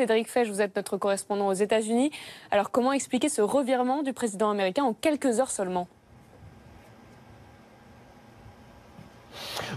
Cédric Fesch, vous êtes notre correspondant aux États-Unis. Alors comment expliquer ce revirement du président américain en quelques heures seulement ?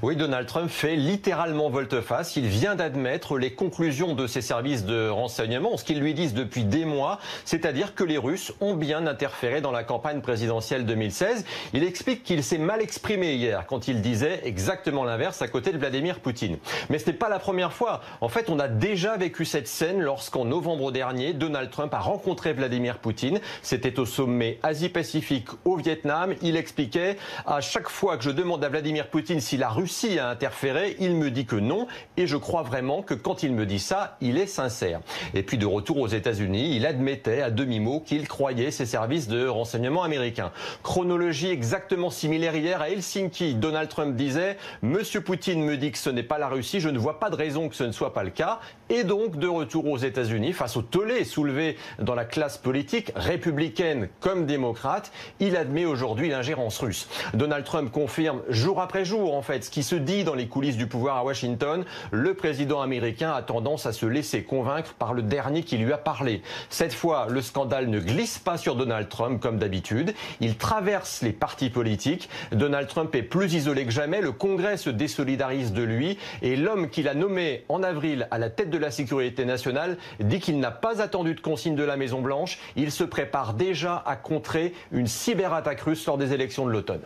Oui, Donald Trump fait littéralement volte-face. Il vient d'admettre les conclusions de ses services de renseignement, ce qu'ils lui disent depuis des mois, c'est-à-dire que les Russes ont bien interféré dans la campagne présidentielle 2016. Il explique qu'il s'est mal exprimé hier quand il disait exactement l'inverse à côté de Vladimir Poutine. Mais ce n'est pas la première fois. En fait, on a déjà vécu cette scène lorsqu'en novembre dernier, Donald Trump a rencontré Vladimir Poutine. C'était au sommet Asie-Pacifique au Vietnam. Il expliquait à chaque fois que je demande à Vladimir Poutine si la Russie a interféré, il me dit que non, et je crois vraiment que quand il me dit ça, il est sincère. Et puis de retour aux États-Unis, il admettait à demi-mot qu'il croyait ses services de renseignement américains. Chronologie exactement similaire hier à Helsinki. Donald Trump disait « Monsieur Poutine me dit que ce n'est pas la Russie, je ne vois pas de raison que ce ne soit pas le cas ». Et donc de retour aux États-Unis, face au tollé soulevé dans la classe politique, républicaine comme démocrate, il admet aujourd'hui l'ingérence russe. Donald Trump confirme jour après jour en fait ce qui se dit dans les coulisses du pouvoir à Washington. Le président américain a tendance à se laisser convaincre par le dernier qui lui a parlé. Cette fois, le scandale ne glisse pas sur Donald Trump comme d'habitude. Il traverse les partis politiques. Donald Trump est plus isolé que jamais. Le Congrès se désolidarise de lui et l'homme qu'il a nommé en avril à la tête de la sécurité nationale dit qu'il n'a pas attendu de consigne de la Maison-Blanche. Il se prépare déjà à contrer une cyberattaque russe lors des élections de l'automne.